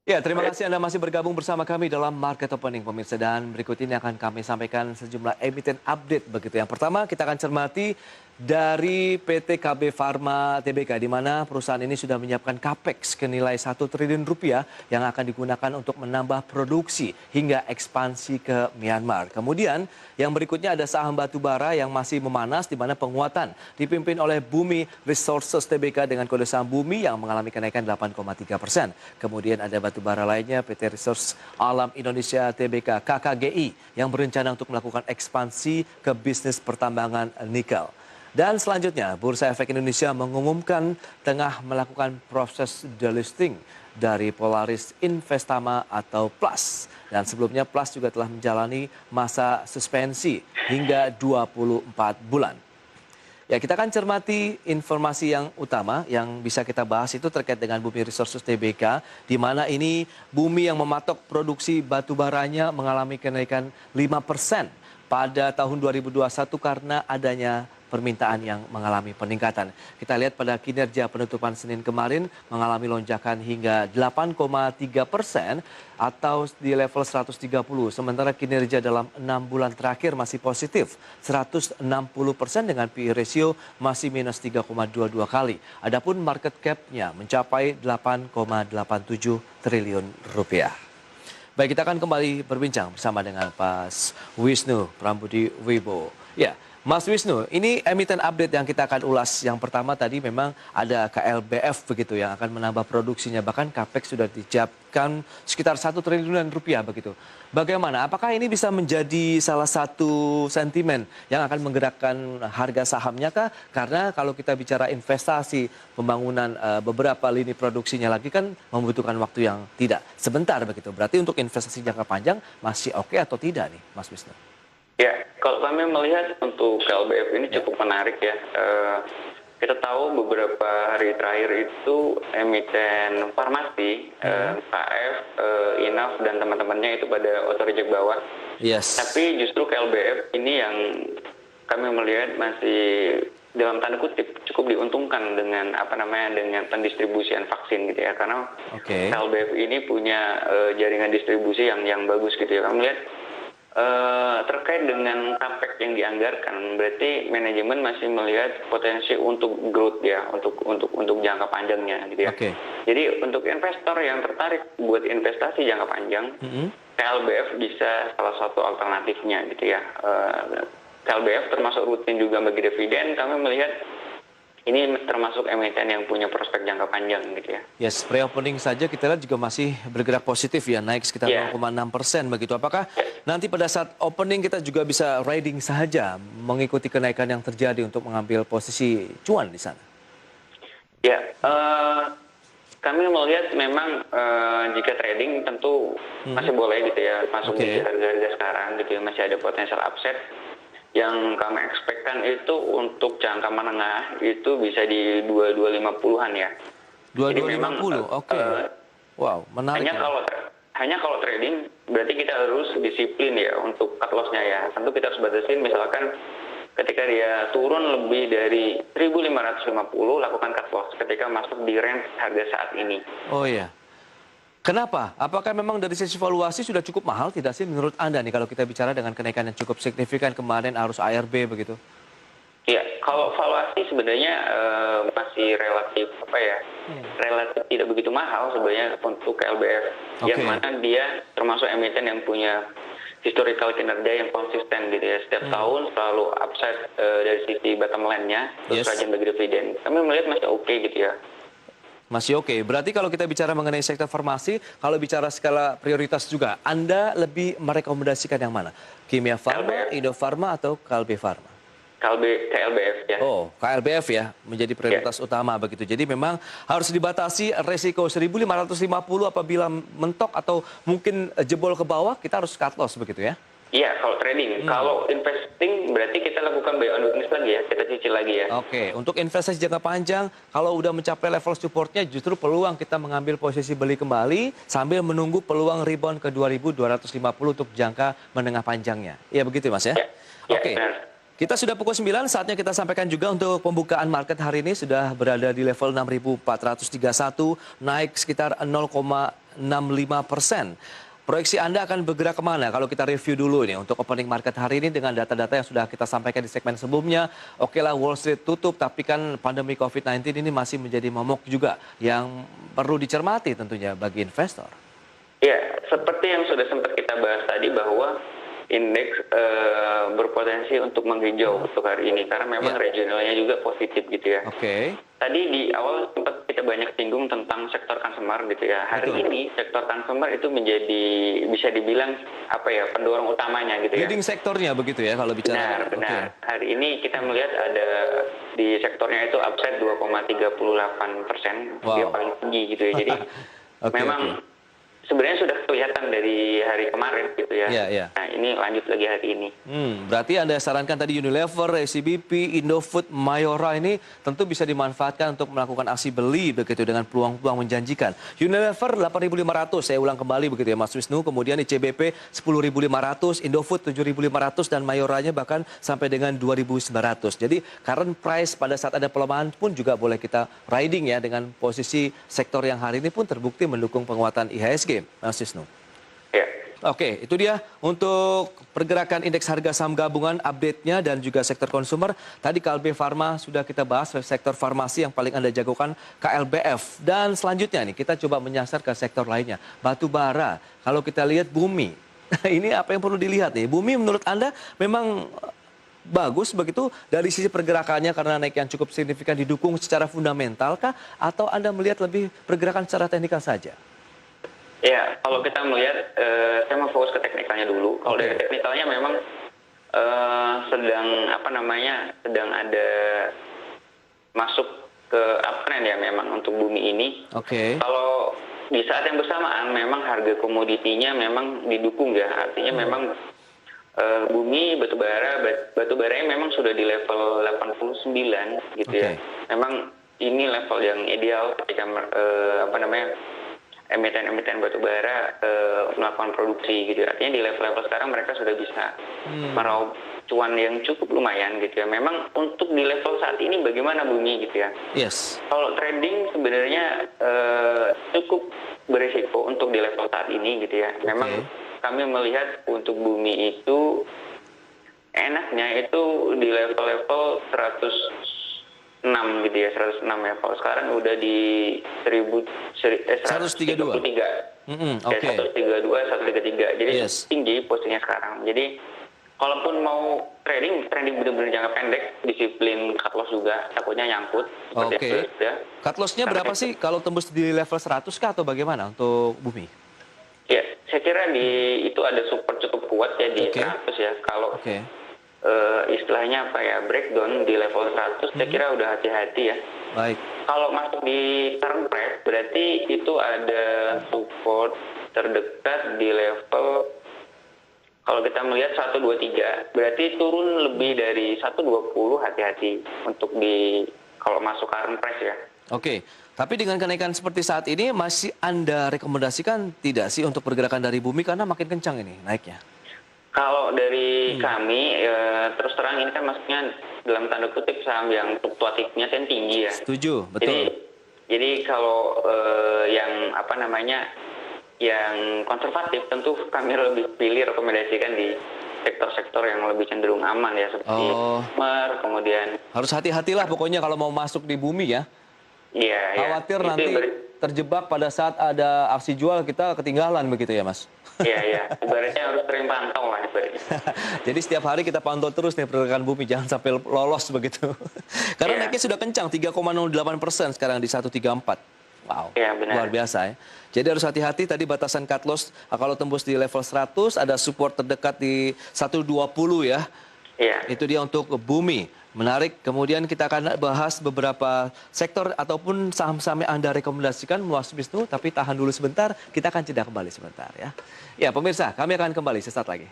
Ya, terima kasih Anda masih bergabung bersama kami dalam Market Opening, pemirsa. Dan berikut ini akan kami sampaikan sejumlah emiten update begitu. Yang pertama, kita akan cermati dari PT KB Pharma Tbk, di mana perusahaan ini sudah menyiapkan capex senilai 1 triliun rupiah yang akan digunakan untuk menambah produksi hingga ekspansi ke Myanmar. Kemudian, yang berikutnya ada saham batubara yang masih memanas, di mana penguatan dipimpin oleh Bumi Resources Tbk dengan kode saham Bumi yang mengalami kenaikan 8,3%. Kemudian ada batubara lainnya PT Resource Alam Indonesia Tbk KKGI yang berencana untuk melakukan ekspansi ke bisnis pertambangan nikel. Dan selanjutnya, Bursa Efek Indonesia mengumumkan tengah melakukan proses delisting dari Polaris Investama atau PLUS. Dan sebelumnya PLUS juga telah menjalani masa suspensi hingga 24 bulan. Ya, kita akan cermati informasi yang utama yang bisa kita bahas itu terkait dengan Bumi Resources Tbk, di mana ini Bumi yang mematok produksi batu baranya mengalami kenaikan 5% pada tahun 2021 karena adanya permintaan yang mengalami peningkatan. Kita lihat pada kinerja penutupan Senin kemarin mengalami lonjakan hingga 8,3% atau di level 130. Sementara kinerja dalam 6 bulan terakhir masih positif 160% dengan PE ratio masih minus 3,22 kali. Adapun market cap-nya mencapai 8,87 triliun rupiah. Baik, kita akan kembali berbincang bersama dengan Pak Wisnu Prambudi Wibowo. Ya, Mas Wisnu, ini emiten update yang kita akan ulas. Yang pertama tadi memang ada KLBF begitu yang akan menambah produksinya. Bahkan capex sudah disiapkan sekitar 1 triliunan rupiah begitu. Bagaimana? Apakah ini bisa menjadi salah satu sentimen yang akan menggerakkan harga sahamnya kah? Karena kalau kita bicara investasi pembangunan beberapa lini produksinya lagi kan membutuhkan waktu yang tidak sebentar begitu. Berarti untuk investasi jangka panjang masih oke atau tidak nih, Mas Wisnu? Ya, kalau kami melihat untuk KLBF ini cukup menarik ya. Kita tahu beberapa hari terakhir itu emiten farmasi, KF, Inaf, dan teman-temannya itu pada auto reject bawah. Yes. Tapi justru KLBF ini yang kami melihat masih dalam tanda kutip cukup diuntungkan dengan dengan pendistribusian vaksin gitu ya. Karena KLBF ini punya jaringan distribusi yang bagus gitu ya. Kami melihat terkait dengan capex yang dianggarkan, berarti manajemen masih melihat potensi untuk growth ya, untuk jangka panjangnya gitu ya. Jadi untuk investor yang tertarik buat investasi jangka panjang, KLBF bisa salah satu alternatifnya gitu ya. KLBF termasuk rutin juga bagi dividen. Kami melihat ini termasuk emiten yang punya prospek jangka panjang gitu ya. Yes, pre-opening saja kita lihat juga masih bergerak positif ya, naik sekitar 0,6% begitu. Apakah nanti pada saat opening kita juga bisa riding saja mengikuti kenaikan yang terjadi untuk mengambil posisi cuan di sana? Ya, kami melihat memang jika trading tentu masih boleh gitu ya, masuk di harga-harga sekarang gitu ya, masih ada potensial upside. Yang kami expect-kan itu untuk jangka menengah itu bisa di 2250-an ya. 2250, oke. Wow, menarik. Hanya kalau trading berarti kita harus disiplin ya untuk cut loss-nya ya. Tentu kita harus batasin misalkan ketika dia turun lebih dari 1550 lakukan cut loss ketika masuk di range harga saat ini. Oh iya. Kenapa? Apakah memang dari sisi valuasi sudah cukup mahal tidak sih menurut Anda nih kalau kita bicara dengan kenaikan yang cukup signifikan kemarin arus ARB begitu? Ya, kalau valuasi sebenarnya masih relatif relatif tidak begitu mahal sebenarnya untuk KLBF. Yang mana dia termasuk emiten yang punya historical kinerja yang konsisten gitu ya. Setiap tahun selalu upside dari sisi bottom line-nya, terus rajin bagi dividen. Kami melihat masih oke gitu ya. Masih oke. Berarti kalau kita bicara mengenai sektor farmasi, kalau bicara skala prioritas juga, Anda lebih merekomendasikan yang mana? Kimia Farma, Indofarma, atau KLB Farma? KLBF ya. Oh, KLBF ya, menjadi prioritas utama begitu. Jadi memang harus dibatasi resiko 1550 apabila mentok atau mungkin jebol ke bawah, kita harus cut loss begitu ya? Iya, kalau trading. Kalau investing berarti kita lakukan buy on weakness lagi ya, kita cicil lagi ya. Oke, untuk investasi jangka panjang, kalau udah mencapai level supportnya justru peluang kita mengambil posisi beli kembali sambil menunggu peluang rebound ke 2250 untuk jangka menengah panjangnya. Iya begitu Mas ya? Ya, Oke. Kita sudah pukul 9, saatnya kita sampaikan juga untuk pembukaan market hari ini sudah berada di level 6.431, naik sekitar 0,65%. Proyeksi Anda akan bergerak kemana? Kalau kita review dulu ini untuk opening market hari ini dengan data-data yang sudah kita sampaikan di segmen sebelumnya. Oke lah, Wall Street tutup, tapi kan pandemi COVID-19 ini masih menjadi momok juga yang perlu dicermati tentunya bagi investor. Ya, seperti yang sudah sempat kita bahas tadi bahwa indeks berpotensi untuk menghijau untuk hari ini karena memang regionalnya juga positif gitu ya. Oke. Tadi di awal sempat kita banyak singgung tentang sektor consumer gitu ya. Hari ini sektor consumer itu menjadi bisa dibilang apa ya, pendorong utamanya gitu ya. Leading sektornya begitu ya kalau bicara. Benar. Hari ini kita melihat ada di sektornya itu upside 2,38%, dia paling tinggi gitu ya. Jadi memang sebenarnya sudah kelihatan dari hari kemarin gitu ya. Nah ini lanjut lagi hari ini. Berarti Anda sarankan tadi Unilever, ACBP, Indofood, Mayora ini tentu bisa dimanfaatkan untuk melakukan aksi beli begitu dengan peluang-peluang menjanjikan. Unilever 8.500, saya ulang kembali begitu ya Mas Wisnu. Kemudian ICBP 10.500, Indofood 7.500 dan Mayoranya bahkan sampai dengan 2.900. Jadi current price pada saat ada pelemahan pun juga boleh kita riding ya dengan posisi sektor yang hari ini pun terbukti mendukung penguatan IHSG. Mas Wisnu. Ya. Oke, itu dia untuk pergerakan indeks harga saham gabungan, update-nya dan juga sektor konsumer. Tadi KLB Pharma sudah kita bahas, sektor farmasi yang paling Anda jagokan KLBF. Dan selanjutnya nih, kita coba menyasar ke sektor lainnya. Batu bara, kalau kita lihat bumi. Ini apa yang perlu dilihat nih? Bumi menurut Anda memang bagus begitu dari sisi pergerakannya karena naik yang cukup signifikan didukung secara fundamental kah? Atau Anda melihat lebih pergerakan secara teknikal saja? Ya, kalau kita melihat, saya mau fokus ke teknikalnya dulu. Kalau dari teknikalnya memang sedang ada masuk ke uptrend ya memang untuk bumi ini. Kalau di saat yang bersamaan memang harga komoditinya memang didukung ya, artinya memang bumi batubaranya memang sudah di level 89 gitu ya. Memang ini level yang ideal ketika emiten batubara melakukan produksi gitu. Artinya di level-level sekarang mereka sudah bisa meraup cuan yang cukup lumayan gitu ya. Memang untuk di level saat ini bagaimana bumi gitu ya. Kalau trading sebenarnya cukup berisiko untuk di level saat ini gitu ya. Memang kami melihat untuk bumi itu enaknya itu di level-level 106 gitu ya, 106 ya. Kalau sekarang udah di 132. 132, 133. Jadi tinggi posisinya sekarang. Jadi kalaupun mau trading benar-benar jangka pendek, disiplin cut loss juga, takutnya nyangkut. Cut loss-nya berapa sih kalau tembus di level 100 kah atau bagaimana untuk bumi? Ya, saya kira itu ada support cukup kuat ya di 100 ya. Kalau istilahnya apa ya, breakdown di level 100 saya kira udah hati-hati ya. Kalau masuk di current price berarti itu ada support terdekat di level, kalau kita melihat 123 berarti turun lebih dari 120, hati-hati untuk kalau masuk current price ya. Tapi dengan kenaikan seperti saat ini masih Anda rekomendasikan tidak sih untuk pergerakan dari bumi karena makin kencang ini naiknya? Kalau dari kami, terus terang ini kan maksudnya dalam tanda kutip saham yang fluktuatifnya kan tinggi ya. Setuju, betul. Jadi kalau yang yang konservatif tentu kami lebih pilih rekomendasikan di sektor-sektor yang lebih cenderung aman ya, seperti kemudian. Harus hati-hatilah pokoknya kalau mau masuk di bumi ya. Khawatir nanti terjebak pada saat ada aksi jual kita ketinggalan begitu ya Mas? Iya, ibaratnya harus sering pantau lah ibaratnya. Jadi setiap hari kita pantau terus nih pergerakan bumi, jangan sampai lolos begitu. Karena naiknya sudah kencang, 3,08% sekarang di 134. Wow, luar biasa ya. Jadi harus hati-hati tadi batasan cut loss, kalau tembus di level 100 ada support terdekat di 120 ya. Itu dia untuk bumi. Menarik, kemudian kita akan bahas beberapa sektor ataupun saham-saham yang Anda rekomendasikan, Mas Wisnu, tapi tahan dulu sebentar, kita akan jeda kembali sebentar ya. Ya pemirsa, kami akan kembali sesaat lagi.